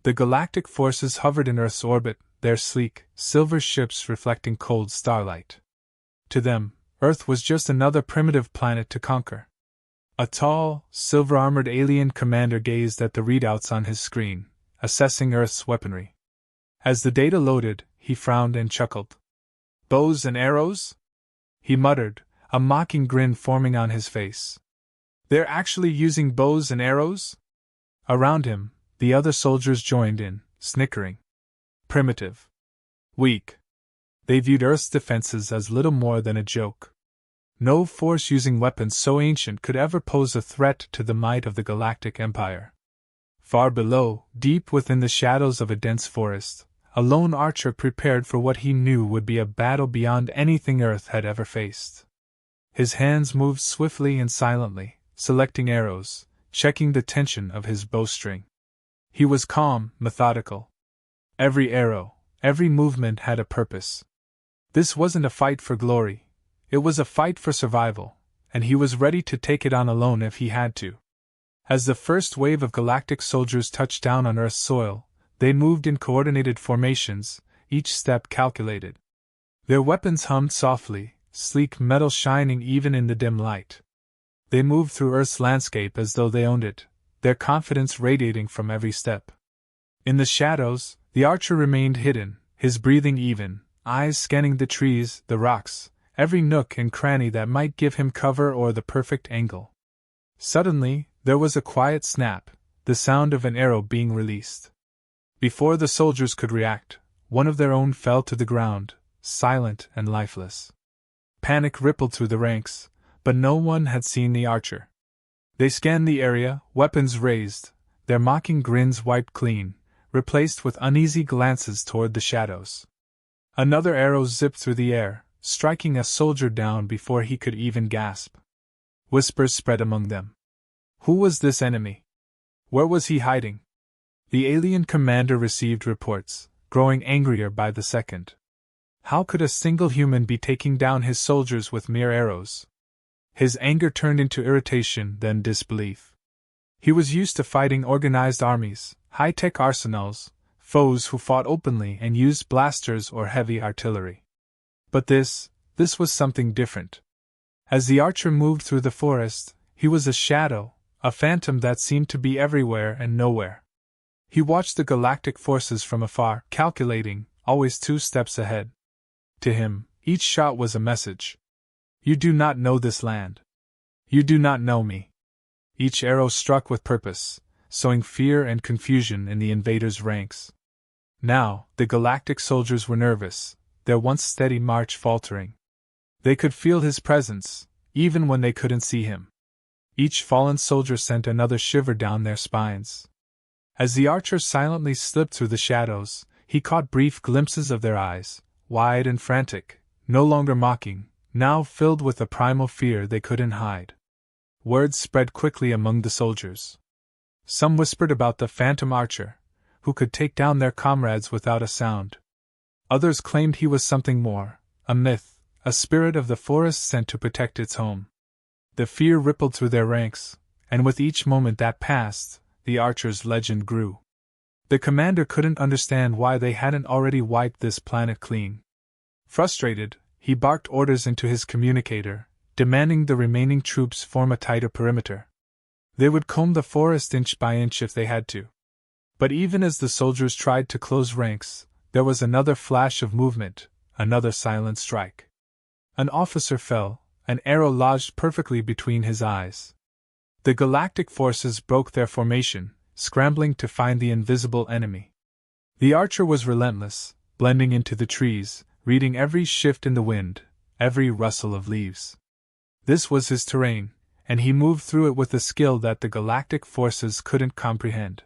The galactic forces hovered in Earth's orbit, their sleek, silver ships reflecting cold starlight. To them, Earth was just another primitive planet to conquer. A tall, silver-armored alien commander gazed at the readouts on his screen, assessing Earth's weaponry. As the data loaded, he frowned and chuckled. "Bows and arrows?" he muttered, a mocking grin forming on his face. "They're actually using bows and arrows?" Around him, the other soldiers joined in, snickering. Primitive. Weak. They viewed Earth's defenses as little more than a joke. No force using weapons so ancient could ever pose a threat to the might of the Galactic Empire. Far below, deep within the shadows of a dense forest, a lone archer prepared for what he knew would be a battle beyond anything Earth had ever faced. His hands moved swiftly and silently, selecting arrows, checking the tension of his bowstring. He was calm, methodical. Every arrow, every movement had a purpose. This wasn't a fight for glory. It was a fight for survival, and he was ready to take it on alone if he had to. As the first wave of galactic soldiers touched down on Earth's soil, they moved in coordinated formations, each step calculated. Their weapons hummed softly, sleek metal shining even in the dim light. They moved through Earth's landscape as though they owned it, their confidence radiating from every step. In the shadows, the archer remained hidden, his breathing even, eyes scanning the trees, the rocks, every nook and cranny that might give him cover or the perfect angle. Suddenly, there was a quiet snap, the sound of an arrow being released. Before the soldiers could react, one of their own fell to the ground, silent and lifeless. Panic rippled through the ranks, but no one had seen the archer. They scanned the area, weapons raised, their mocking grins wiped clean, replaced with uneasy glances toward the shadows. Another arrow zipped through the air, striking a soldier down before he could even gasp. Whispers spread among them. Who was this enemy? Where was he hiding? The alien commander received reports, growing angrier by the second. How could a single human be taking down his soldiers with mere arrows? His anger turned into irritation, then disbelief. He was used to fighting organized armies, high-tech arsenals, foes who fought openly and used blasters or heavy artillery. But this was something different. As the archer moved through the forest, he was a shadow, a phantom that seemed to be everywhere and nowhere. He watched the galactic forces from afar, calculating, always 2 steps ahead. To him, each shot was a message. You do not know this land. You do not know me. Each arrow struck with purpose, sowing fear and confusion in the invaders' ranks. Now, the galactic soldiers were nervous, their once steady march faltering. They could feel his presence, even when they couldn't see him. Each fallen soldier sent another shiver down their spines. As the archer silently slipped through the shadows, he caught brief glimpses of their eyes, wide and frantic, no longer mocking, now filled with a primal fear they couldn't hide. Words spread quickly among the soldiers. Some whispered about the phantom archer, who could take down their comrades without a sound. Others claimed he was something more, a myth, a spirit of the forest sent to protect its home. The fear rippled through their ranks, and with each moment that passed, the archer's legend grew. The commander couldn't understand why they hadn't already wiped this planet clean. Frustrated, he barked orders into his communicator, demanding the remaining troops form a tighter perimeter. They would comb the forest inch by inch if they had to. But even as the soldiers tried to close ranks, there was another flash of movement, another silent strike. An officer fell, an arrow lodged perfectly between his eyes. The galactic forces broke their formation, scrambling to find the invisible enemy. The archer was relentless, blending into the trees, reading every shift in the wind, every rustle of leaves. This was his terrain, and he moved through it with a skill that the galactic forces couldn't comprehend.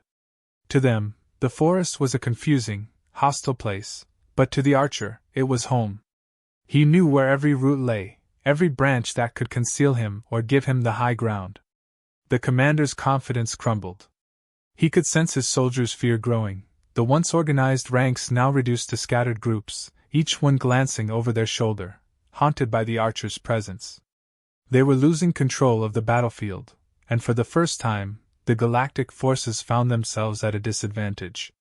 To them, the forest was a confusing, hostile place, but to the archer, it was home. He knew where every root lay, every branch that could conceal him or give him the high ground. The commander's confidence crumbled. He could sense his soldiers' fear growing, the once organized ranks now reduced to scattered groups, each one glancing over their shoulder, haunted by the archer's presence. They were losing control of the battlefield, and for the first time, the galactic forces found themselves at a disadvantage.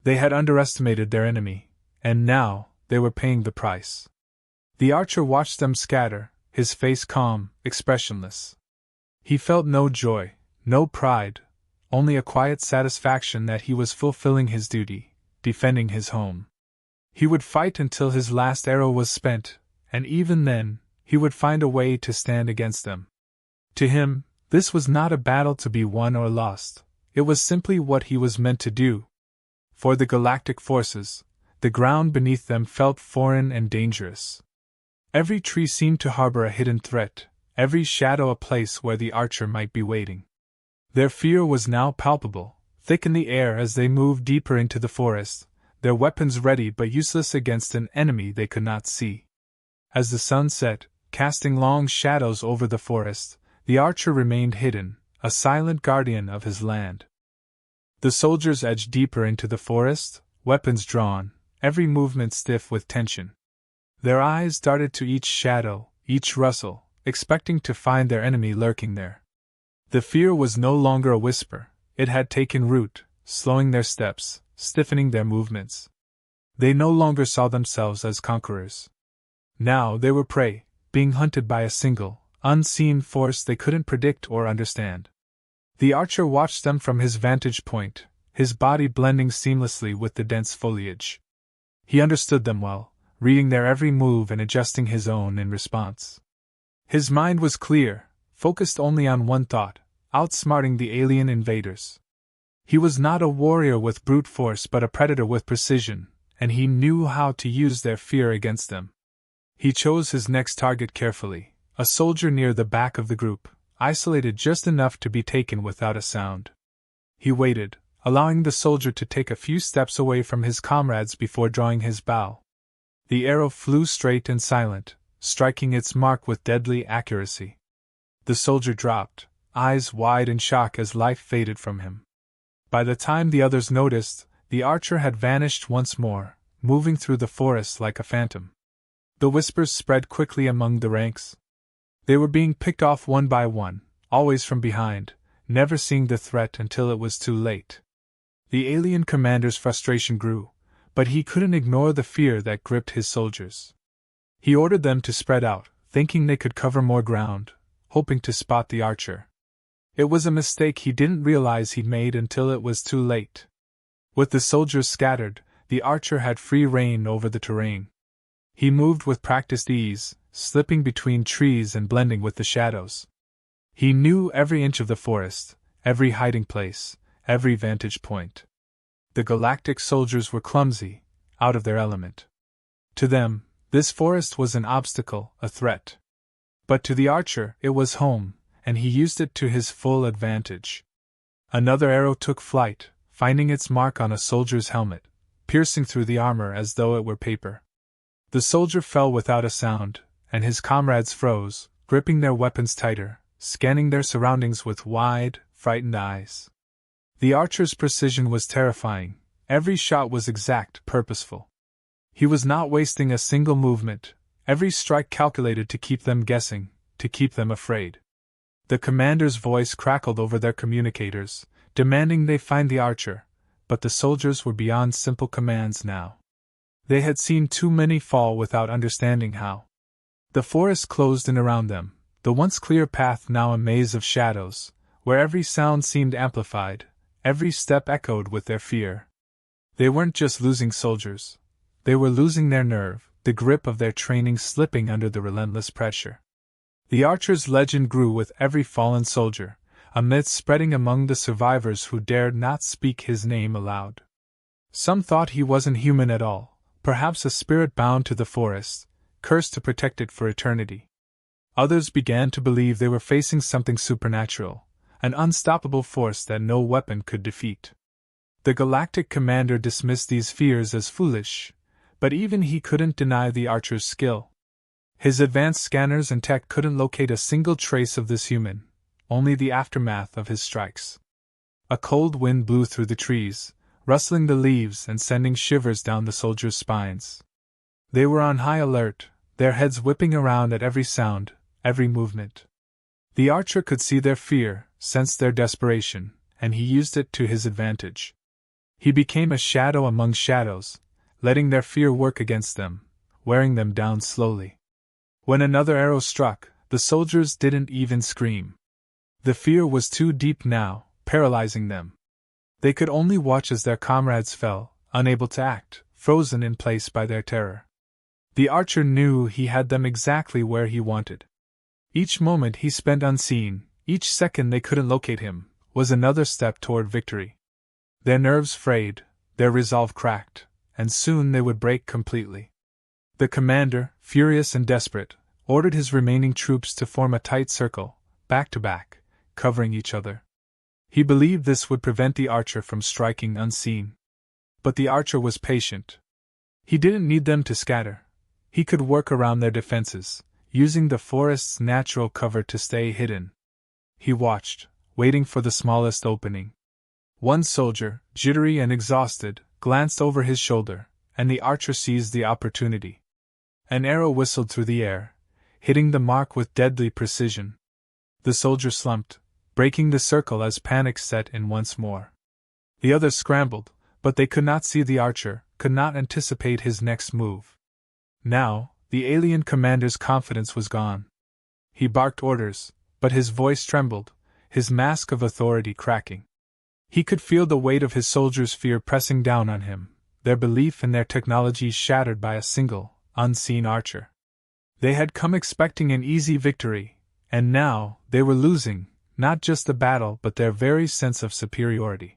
They had underestimated their enemy, and now they were paying the price. The archer watched them scatter, his face calm, expressionless. He felt no joy, no pride, only a quiet satisfaction that he was fulfilling his duty, defending his home. He would fight until his last arrow was spent, and even then, he would find a way to stand against them. To him, this was not a battle to be won or lost, it was simply what he was meant to do. For the galactic forces, the ground beneath them felt foreign and dangerous. Every tree seemed to harbor a hidden threat, every shadow a place where the archer might be waiting. Their fear was now palpable, thick in the air as they moved deeper into the forest, their weapons ready but useless against an enemy they could not see. As the sun set, casting long shadows over the forest, the archer remained hidden, a silent guardian of his land. The soldiers edged deeper into the forest, weapons drawn, every movement stiff with tension. Their eyes darted to each shadow, each rustle, expecting to find their enemy lurking there. The fear was no longer a whisper, it had taken root, slowing their steps, stiffening their movements. They no longer saw themselves as conquerors. Now they were prey, being hunted by a single, unseen force they couldn't predict or understand. The archer watched them from his vantage point, his body blending seamlessly with the dense foliage. He understood them well, reading their every move and adjusting his own in response. His mind was clear, focused only on one thought, outsmarting the alien invaders. He was not a warrior with brute force but a predator with precision, and he knew how to use their fear against them. He chose his next target carefully, a soldier near the back of the group, isolated just enough to be taken without a sound. He waited, allowing the soldier to take a few steps away from his comrades before drawing his bow. The arrow flew straight and silent, striking its mark with deadly accuracy. The soldier dropped, eyes wide in shock as life faded from him. By the time the others noticed, the archer had vanished once more, moving through the forest like a phantom. The whispers spread quickly among the ranks. They were being picked off one by one, always from behind, never seeing the threat until it was too late. The alien commander's frustration grew, but he couldn't ignore the fear that gripped his soldiers. He ordered them to spread out, thinking they could cover more ground, hoping to spot the archer. It was a mistake he didn't realize he'd made until it was too late. With the soldiers scattered, the archer had free rein over the terrain. He moved with practiced ease, slipping between trees and blending with the shadows. He knew every inch of the forest, every hiding place, every vantage point. The galactic soldiers were clumsy, out of their element. To them, this forest was an obstacle, a threat. But to the archer, it was home, and he used it to his full advantage. Another arrow took flight, finding its mark on a soldier's helmet, piercing through the armor as though it were paper. The soldier fell without a sound, and his comrades froze, gripping their weapons tighter, scanning their surroundings with wide, frightened eyes. The archer's precision was terrifying, every shot was exact, purposeful. He was not wasting a single movement, every strike calculated to keep them guessing, to keep them afraid. The commander's voice crackled over their communicators, demanding they find the archer, but the soldiers were beyond simple commands now. They had seen too many fall without understanding how. The forest closed in around them, the once clear path now a maze of shadows, where every sound seemed amplified, every step echoed with their fear. They weren't just losing soldiers. They were losing their nerve, the grip of their training slipping under the relentless pressure. The archer's legend grew with every fallen soldier, a myth spreading among the survivors who dared not speak his name aloud. Some thought he wasn't human at all, perhaps a spirit bound to the forest, cursed to protect it for eternity. Others began to believe they were facing something supernatural, an unstoppable force that no weapon could defeat. The Galactic commander dismissed these fears as foolish, but even he couldn't deny the archer's skill. His advanced scanners and tech couldn't locate a single trace of this human, only the aftermath of his strikes. A cold wind blew through the trees, rustling the leaves and sending shivers down the soldiers' spines. They were on high alert, their heads whipping around at every sound, every movement. The archer could see their fear, sensed their desperation, and he used it to his advantage. He became a shadow among shadows, letting their fear work against them, wearing them down slowly. When another arrow struck, the soldiers didn't even scream. The fear was too deep now, paralyzing them. They could only watch as their comrades fell, unable to act, frozen in place by their terror. The archer knew he had them exactly where he wanted. Each moment he spent unseen, each second they couldn't locate him, was another step toward victory. Their nerves frayed, their resolve cracked, and soon they would break completely. The commander, furious and desperate, ordered his remaining troops to form a tight circle, back to back, covering each other. He believed this would prevent the archer from striking unseen. But the archer was patient. He didn't need them to scatter. He could work around their defenses, using the forest's natural cover to stay hidden. He watched, waiting for the smallest opening. One soldier, jittery and exhausted, glanced over his shoulder, and the archer seized the opportunity. An arrow whistled through the air, hitting the mark with deadly precision. The soldier slumped, breaking the circle as panic set in once more. The others scrambled, but they could not see the archer, could not anticipate his next move. Now, the alien commander's confidence was gone. He barked orders, but his voice trembled, his mask of authority cracking. He could feel the weight of his soldiers' fear pressing down on him, their belief in their technology shattered by a single, unseen archer. They had come expecting an easy victory, and now they were losing, not just the battle but their very sense of superiority.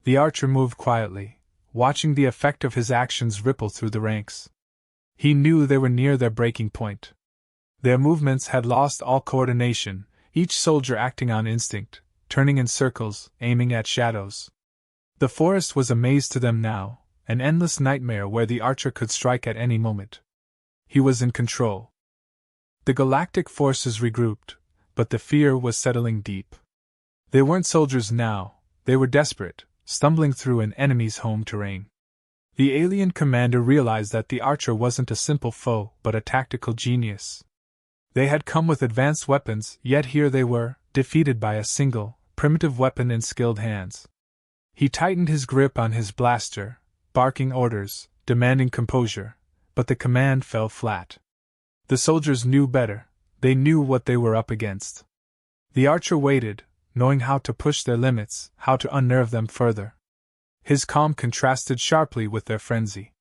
The archer moved quietly, watching the effect of his actions ripple through the ranks. He knew they were near their breaking point. Their movements had lost all coordination, each soldier acting on instinct, turning in circles, aiming at shadows. The forest was a maze to them now, an endless nightmare where the archer could strike at any moment. He was in control. The Galactic forces regrouped, but the fear was settling deep. They weren't soldiers now, they were desperate, stumbling through an enemy's home terrain. The alien commander realized that the archer wasn't a simple foe but a tactical genius. They had come with advanced weapons, yet here they were, defeated by a single, primitive weapon in skilled hands. He tightened his grip on his blaster, barking orders, demanding composure, but the command fell flat. The soldiers knew better, they knew what they were up against. The archer waited, knowing how to push their limits, how to unnerve them further. His calm contrasted sharply with their frenzy.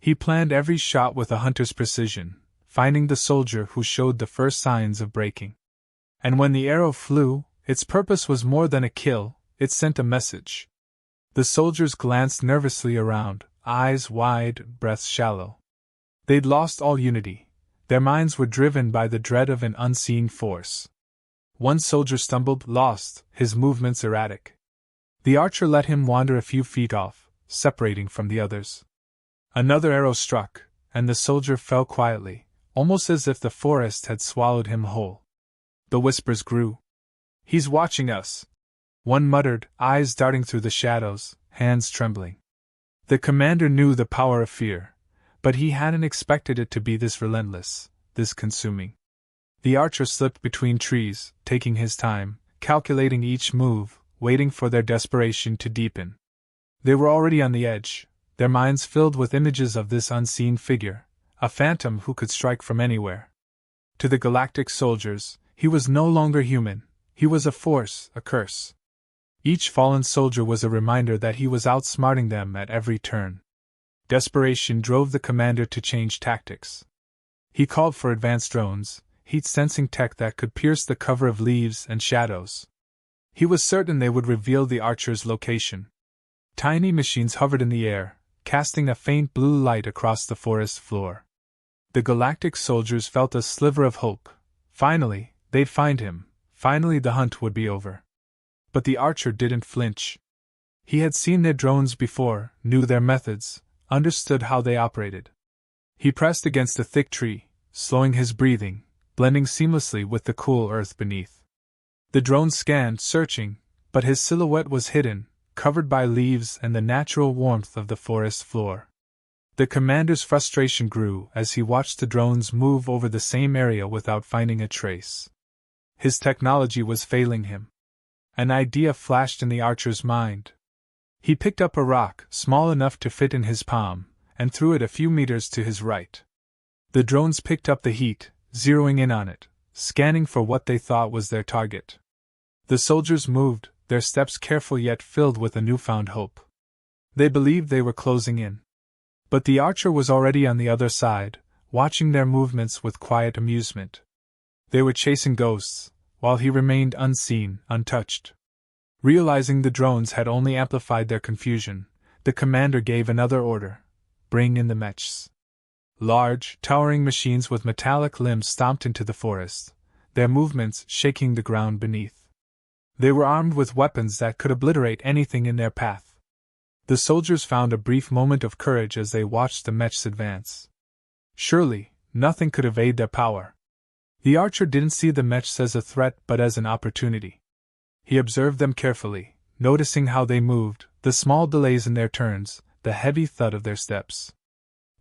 He planned every shot with a hunter's precision, finding the soldier who showed the first signs of breaking. And when the arrow flew, its purpose was more than a kill, it sent a message. The soldiers glanced nervously around, eyes wide, breaths shallow. They'd lost all unity. Their minds were driven by the dread of an unseen force. One soldier stumbled, lost, his movements erratic. The archer let him wander a few feet off, separating from the others. Another arrow struck, and the soldier fell quietly, almost as if the forest had swallowed him whole. The whispers grew. "He's watching us," one muttered, eyes darting through the shadows, hands trembling. The commander knew the power of fear, but he hadn't expected it to be this relentless, this consuming. The archer slipped between trees, taking his time, calculating each move, waiting for their desperation to deepen. They were already on the edge, their minds filled with images of this unseen figure, a phantom who could strike from anywhere. To the Galactic soldiers, he was no longer human, he was a force, a curse. Each fallen soldier was a reminder that he was outsmarting them at every turn. Desperation drove the commander to change tactics. He called for advanced drones, heat-sensing tech that could pierce the cover of leaves and shadows. He was certain they would reveal the archer's location. Tiny machines hovered in the air, casting a faint blue light across the forest floor. The Galactic soldiers felt a sliver of hope. Finally, they'd find him. Finally the hunt would be over. But the archer didn't flinch. He had seen their drones before, knew their methods, understood how they operated. He pressed against a thick tree, slowing his breathing, blending seamlessly with the cool earth beneath. The drone scanned, searching, but his silhouette was hidden, covered by leaves and the natural warmth of the forest floor. The commander's frustration grew as he watched the drones move over the same area without finding a trace. His technology was failing him. An idea flashed in the archer's mind. He picked up a rock, small enough to fit in his palm, and threw it a few meters to his right. The drones picked up the heat, zeroing in on it, scanning for what they thought was their target. The soldiers moved, their steps careful yet filled with a newfound hope. They believed they were closing in. But the archer was already on the other side, watching their movements with quiet amusement. They were chasing ghosts, while he remained unseen, untouched. Realizing the drones had only amplified their confusion, the commander gave another order: bring in the Mechs. Large, towering machines with metallic limbs stomped into the forest, their movements shaking the ground beneath. They were armed with weapons that could obliterate anything in their path. The soldiers found a brief moment of courage as they watched the Mechs advance. Surely, nothing could evade their power. The archer didn't see the Mechs as a threat but as an opportunity. He observed them carefully, noticing how they moved, the small delays in their turns, the heavy thud of their steps.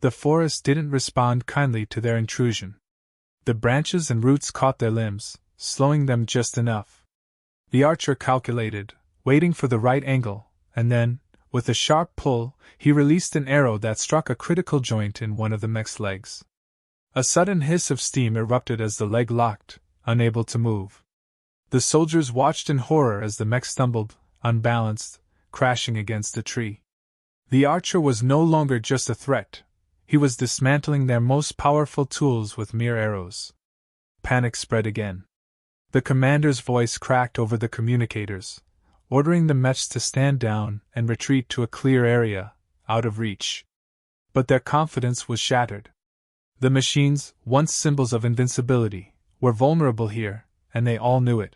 The forest didn't respond kindly to their intrusion. The branches and roots caught their limbs, slowing them just enough. The archer calculated, waiting for the right angle, and then, with a sharp pull, he released an arrow that struck a critical joint in one of the Mech's legs. A sudden hiss of steam erupted as the leg locked, unable to move. The soldiers watched in horror as the Mech stumbled, unbalanced, crashing against a tree. The archer was no longer just a threat. He was dismantling their most powerful tools with mere arrows. Panic spread again. The commander's voice cracked over the communicators, ordering the Mechs to stand down and retreat to a clear area, out of reach. But their confidence was shattered. The machines, once symbols of invincibility, were vulnerable here, and they all knew it.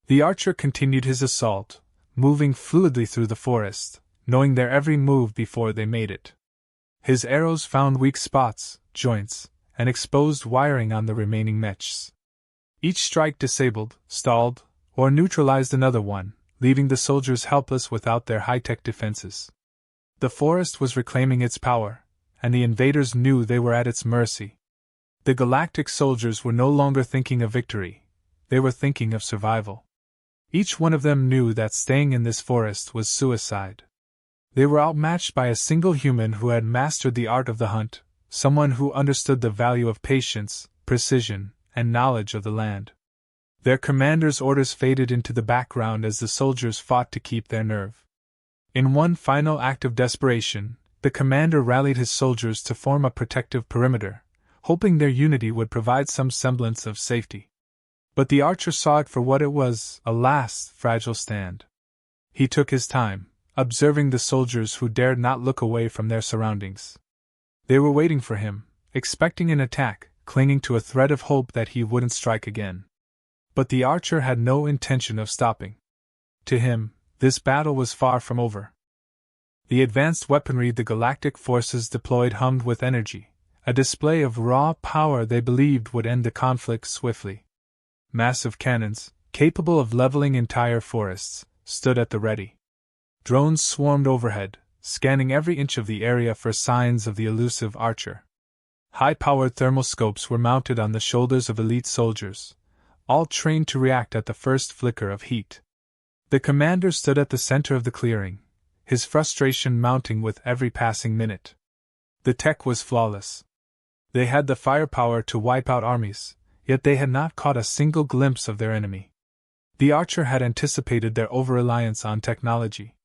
The archer continued his assault, moving fluidly through the forest, knowing their every move before they made it. His arrows found weak spots, joints, and exposed wiring on the remaining Mechs. Each strike disabled, stalled, or neutralized another one, leaving the soldiers helpless without their high-tech defenses. The forest was reclaiming its power, and the invaders knew they were at its mercy. The Galactic soldiers were no longer thinking of victory, they were thinking of survival. Each one of them knew that staying in this forest was suicide. They were outmatched by a single human who had mastered the art of the hunt, someone who understood the value of patience, precision, and knowledge of the land. Their commander's orders faded into the background as the soldiers fought to keep their nerve. In one final act of desperation, the commander rallied his soldiers to form a protective perimeter, hoping their unity would provide some semblance of safety. But the archer saw it for what it was, a last, fragile stand. He took his time, observing the soldiers who dared not look away from their surroundings. They were waiting for him, expecting an attack, clinging to a thread of hope that he wouldn't strike again. But the archer had no intention of stopping. To him, this battle was far from over. The advanced weaponry the Galactic forces deployed hummed with energy, a display of raw power they believed would end the conflict swiftly. Massive cannons, capable of leveling entire forests, stood at the ready. Drones swarmed overhead, scanning every inch of the area for signs of the elusive archer. High-powered thermoscopes were mounted on the shoulders of elite soldiers, all trained to react at the first flicker of heat. The commander stood at the center of the clearing, his frustration mounting with every passing minute. The tech was flawless. They had the firepower to wipe out armies, yet they had not caught a single glimpse of their enemy. The archer had anticipated their over-reliance on technology.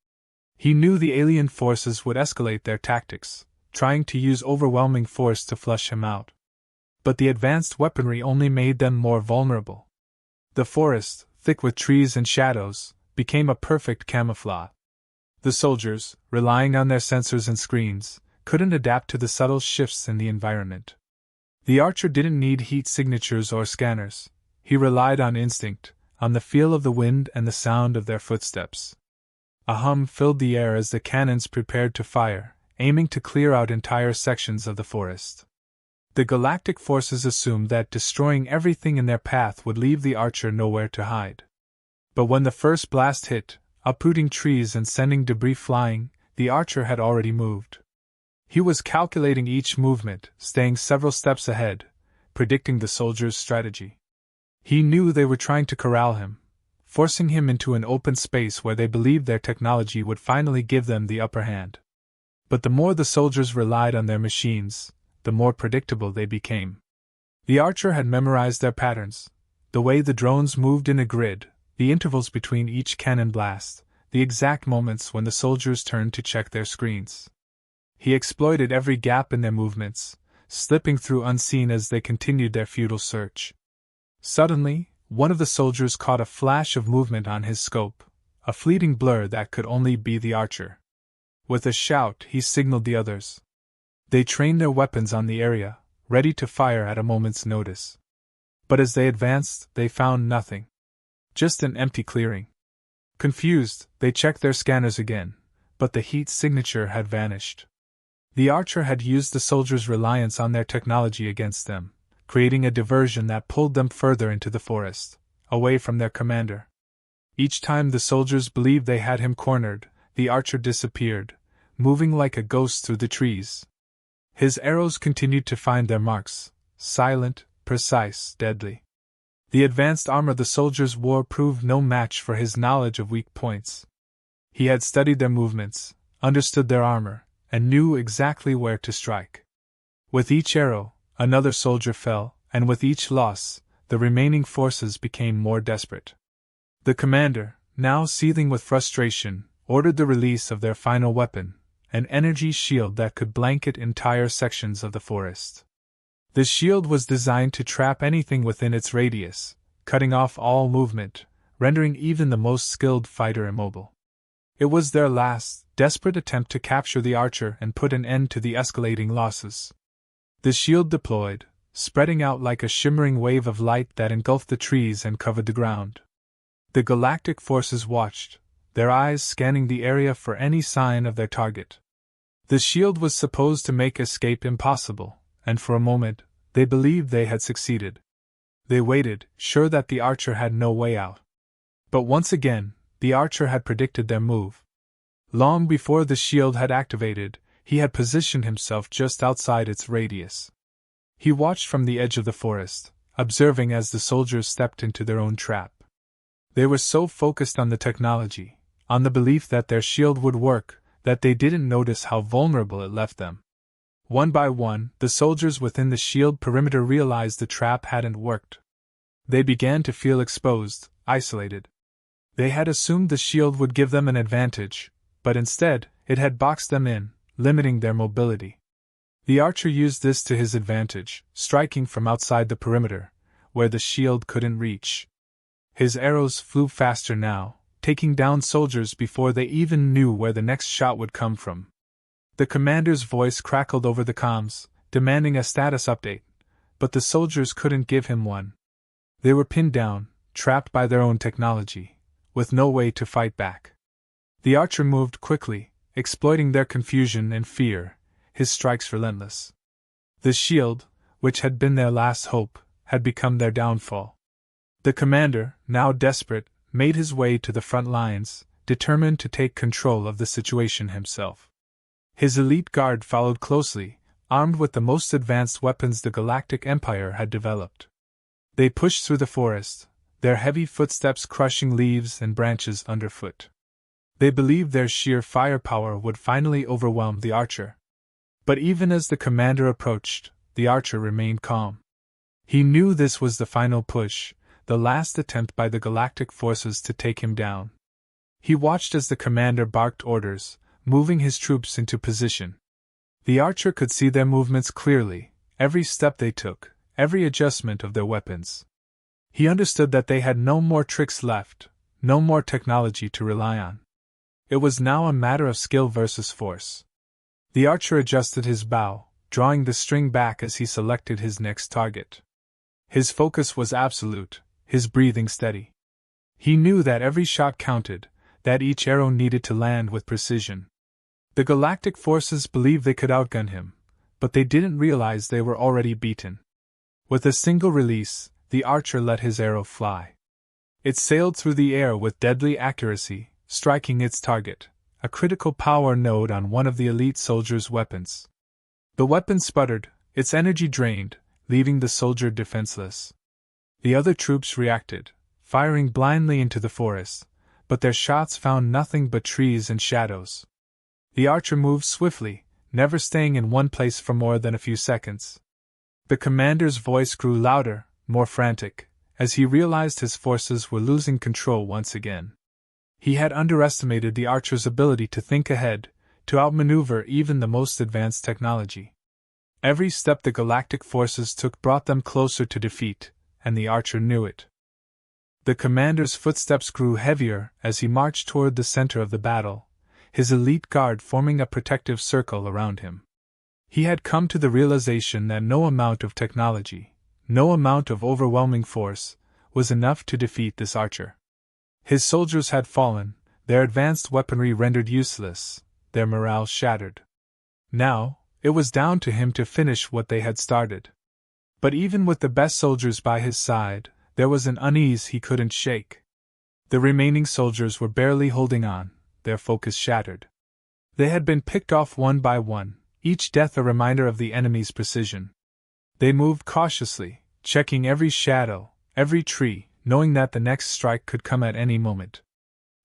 He knew the alien forces would escalate their tactics, trying to use overwhelming force to flush him out. But the advanced weaponry only made them more vulnerable. The forest, thick with trees and shadows, became a perfect camouflage. The soldiers, relying on their sensors and screens, couldn't adapt to the subtle shifts in the environment. The archer didn't need heat signatures or scanners. He relied on instinct, on the feel of the wind and the sound of their footsteps. A hum filled the air as the cannons prepared to fire, aiming to clear out entire sections of the forest. The Galactic forces assumed that destroying everything in their path would leave the archer nowhere to hide. But when the first blast hit, uprooting trees and sending debris flying, the archer had already moved. He was calculating each movement, staying several steps ahead, predicting the soldiers' strategy. He knew they were trying to corral him, forcing him into an open space where they believed their technology would finally give them the upper hand. But the more the soldiers relied on their machines, the more predictable they became. The archer had memorized their patterns, the way the drones moved in a grid, the intervals between each cannon blast, the exact moments when the soldiers turned to check their screens. He exploited every gap in their movements, slipping through unseen as they continued their futile search. Suddenly, one of the soldiers caught a flash of movement on his scope, a fleeting blur that could only be the archer. With a shout, he signaled the others. They trained their weapons on the area, ready to fire at a moment's notice. But as they advanced, they found nothing. Just an empty clearing. Confused, they checked their scanners again, but the heat signature had vanished. The archer had used the soldiers' reliance on their technology against them, creating a diversion that pulled them further into the forest, away from their commander. Each time the soldiers believed they had him cornered, the archer disappeared, moving like a ghost through the trees. His arrows continued to find their marks, silent, precise, deadly. The advanced armor the soldiers wore proved no match for his knowledge of weak points. He had studied their movements, understood their armor, and knew exactly where to strike. With each arrow, another soldier fell, and with each loss, the remaining forces became more desperate. The commander, now seething with frustration, ordered the release of their final weapon, an energy shield that could blanket entire sections of the forest. The shield was designed to trap anything within its radius, cutting off all movement, rendering even the most skilled fighter immobile. It was their last, desperate attempt to capture the archer and put an end to the escalating losses. The shield deployed, spreading out like a shimmering wave of light that engulfed the trees and covered the ground. The Galactic forces watched, their eyes scanning the area for any sign of their target. The shield was supposed to make escape impossible, and for a moment, they believed they had succeeded. They waited, sure that the archer had no way out. But once again, the archer had predicted their move. Long before the shield had activated, he had positioned himself just outside its radius. He watched from the edge of the forest, observing as the soldiers stepped into their own trap. They were so focused on the technology, on the belief that their shield would work, that they didn't notice how vulnerable it left them. One by one, the soldiers within the shield perimeter realized the trap hadn't worked. They began to feel exposed, isolated. They had assumed the shield would give them an advantage, but instead, it had boxed them in, limiting their mobility. The archer used this to his advantage, striking from outside the perimeter, where the shield couldn't reach. His arrows flew faster now, taking down soldiers before they even knew where the next shot would come from. The commander's voice crackled over the comms, demanding a status update, but the soldiers couldn't give him one. They were pinned down, trapped by their own technology, with no way to fight back. The archer moved quickly, exploiting their confusion and fear, his strikes relentless. The shield, which had been their last hope, had become their downfall. The commander, now desperate, made his way to the front lines, determined to take control of the situation himself. His elite guard followed closely, armed with the most advanced weapons the Galactic Empire had developed. They pushed through the forest, their heavy footsteps crushing leaves and branches underfoot. They believed their sheer firepower would finally overwhelm the archer. But even as the commander approached, the archer remained calm. He knew this was the final push, the last attempt by the Galactic forces to take him down. He watched as the commander barked orders, moving his troops into position. The archer could see their movements clearly, every step they took, every adjustment of their weapons. He understood that they had no more tricks left, no more technology to rely on. It was now a matter of skill versus force. The archer adjusted his bow, drawing the string back as he selected his next target. His focus was absolute, his breathing steady. He knew that every shot counted, that each arrow needed to land with precision. The Galactic forces believed they could outgun him, but they didn't realize they were already beaten. With a single release, the archer let his arrow fly. It sailed through the air with deadly accuracy, striking its target, a critical power node on one of the elite soldier's weapons. The weapon sputtered, its energy drained, leaving the soldier defenseless. The other troops reacted, firing blindly into the forest, but their shots found nothing but trees and shadows. The archer moved swiftly, never staying in one place for more than a few seconds. The commander's voice grew louder, more frantic, as he realized his forces were losing control once again. He had underestimated the archer's ability to think ahead, to outmaneuver even the most advanced technology. Every step the galactic forces took brought them closer to defeat, and the archer knew it. The commander's footsteps grew heavier as he marched toward the center of the battle, his elite guard forming a protective circle around him. He had come to the realization that no amount of technology, no amount of overwhelming force, was enough to defeat this archer. His soldiers had fallen, their advanced weaponry rendered useless, their morale shattered. Now, it was down to him to finish what they had started. But even with the best soldiers by his side, there was an unease he couldn't shake. The remaining soldiers were barely holding on, their focus shattered. They had been picked off one by one, each death a reminder of the enemy's precision. They moved cautiously, checking every shadow, every tree, knowing that the next strike could come at any moment.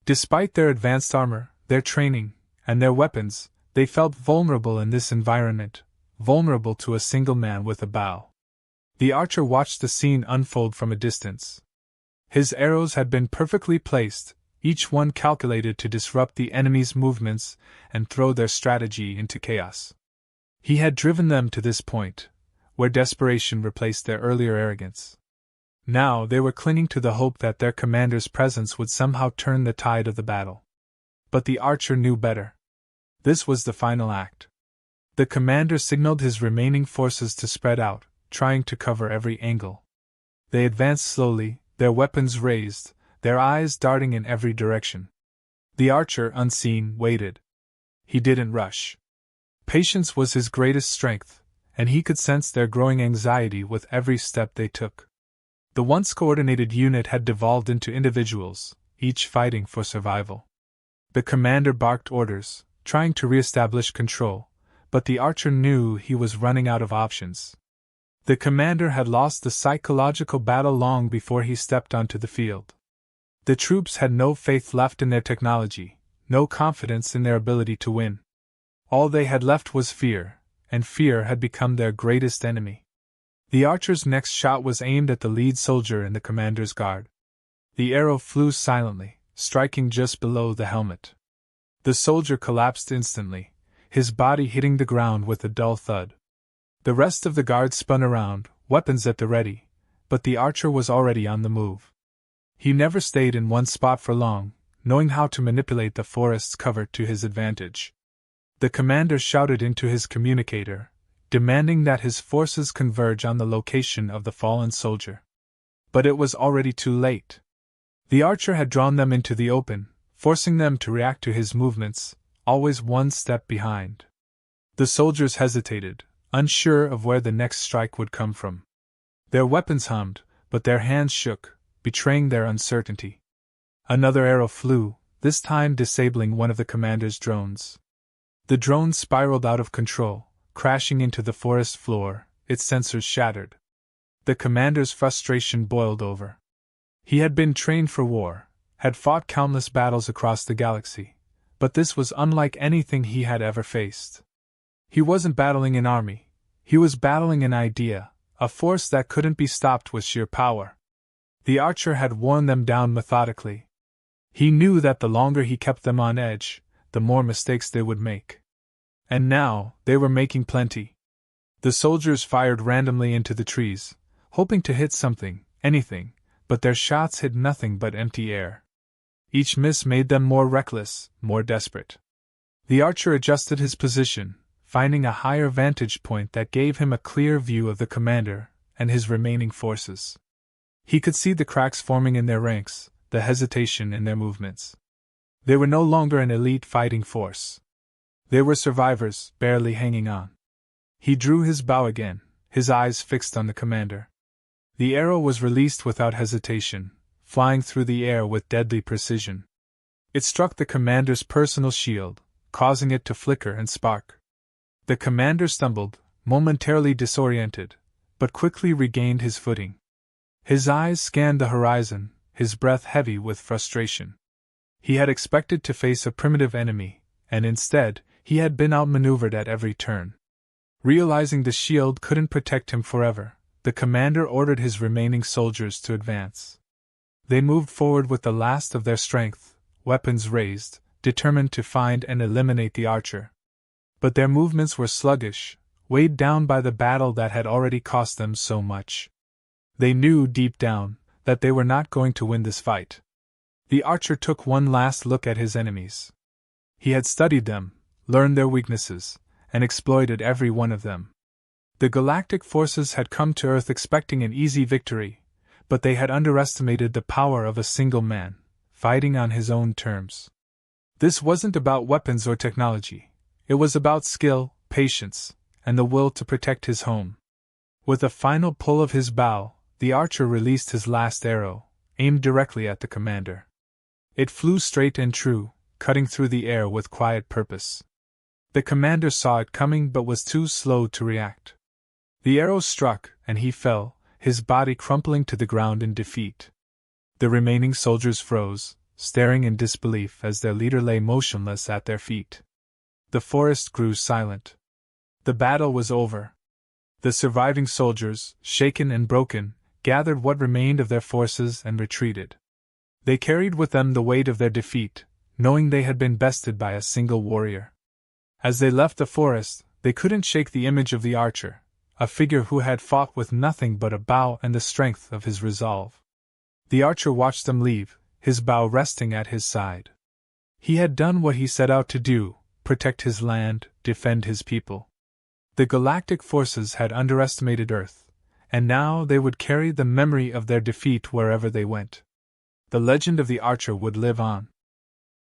Despite their advanced armor, their training, and their weapons, they felt vulnerable in this environment, vulnerable to a single man with a bow. The archer watched the scene unfold from a distance. His arrows had been perfectly placed, each one calculated to disrupt the enemy's movements and throw their strategy into chaos. He had driven them to this point, where desperation replaced their earlier arrogance. Now they were clinging to the hope that their commander's presence would somehow turn the tide of the battle. But the archer knew better. This was the final act. The commander signaled his remaining forces to spread out, trying to cover every angle. They advanced slowly, their weapons raised, their eyes darting in every direction. The archer, unseen, waited. He didn't rush. Patience was his greatest strength, and he could sense their growing anxiety with every step they took. The once coordinated unit had devolved into individuals, each fighting for survival. The commander barked orders, trying to re-establish control, but the archer knew he was running out of options. The commander had lost the psychological battle long before he stepped onto the field. The troops had no faith left in their technology, no confidence in their ability to win. All they had left was fear, and fear had become their greatest enemy. The archer's next shot was aimed at the lead soldier in the commander's guard. The arrow flew silently, striking just below the helmet. The soldier collapsed instantly, his body hitting the ground with a dull thud. The rest of the guard spun around, weapons at the ready, but the archer was already on the move. He never stayed in one spot for long, knowing how to manipulate the forest's cover to his advantage. The commander shouted into his communicator, demanding that his forces converge on the location of the fallen soldier. But it was already too late. The archer had drawn them into the open, forcing them to react to his movements, always one step behind. The soldiers hesitated, unsure of where the next strike would come from. Their weapons hummed, but their hands shook, betraying their uncertainty. Another arrow flew, this time disabling one of the commander's drones. The drone spiraled out of control, crashing into the forest floor, its sensors shattered. The commander's frustration boiled over. He had been trained for war, had fought countless battles across the galaxy, but this was unlike anything he had ever faced. He wasn't battling an army, he was battling an idea, a force that couldn't be stopped with sheer power. The archer had worn them down methodically. He knew that the longer he kept them on edge, the more mistakes they would make. And now, they were making plenty. The soldiers fired randomly into the trees, hoping to hit something, anything, but their shots hit nothing but empty air. Each miss made them more reckless, more desperate. The archer adjusted his position, finding a higher vantage point that gave him a clear view of the commander and his remaining forces. He could see the cracks forming in their ranks, the hesitation in their movements. They were no longer an elite fighting force. They were survivors, barely hanging on. He drew his bow again, his eyes fixed on the commander. The arrow was released without hesitation, flying through the air with deadly precision. It struck the commander's personal shield, causing it to flicker and spark. The commander stumbled, momentarily disoriented, but quickly regained his footing. His eyes scanned the horizon, his breath heavy with frustration. He had expected to face a primitive enemy, and instead, he had been outmaneuvered at every turn. Realizing the shield couldn't protect him forever, the commander ordered his remaining soldiers to advance. They moved forward with the last of their strength, weapons raised, determined to find and eliminate the archer. But their movements were sluggish, weighed down by the battle that had already cost them so much. They knew deep down that they were not going to win this fight. The archer took one last look at his enemies. He had studied them, learned their weaknesses, and exploited every one of them. The Galactic forces had come to Earth expecting an easy victory, but they had underestimated the power of a single man, fighting on his own terms. This wasn't about weapons or technology. It was about skill, patience, and the will to protect his home. With a final pull of his bow, the archer released his last arrow, aimed directly at the commander. It flew straight and true, cutting through the air with quiet purpose. The commander saw it coming but was too slow to react. The arrow struck, and he fell, his body crumpling to the ground in defeat. The remaining soldiers froze, staring in disbelief as their leader lay motionless at their feet. The forest grew silent. The battle was over. The surviving soldiers, shaken and broken, gathered what remained of their forces and retreated. They carried with them the weight of their defeat, knowing they had been bested by a single warrior. As they left the forest, they couldn't shake the image of the archer, a figure who had fought with nothing but a bow and the strength of his resolve. The archer watched them leave, his bow resting at his side. He had done what he set out to do, protect his land, defend his people. The Galactic forces had underestimated Earth, and now they would carry the memory of their defeat wherever they went. The legend of the archer would live on.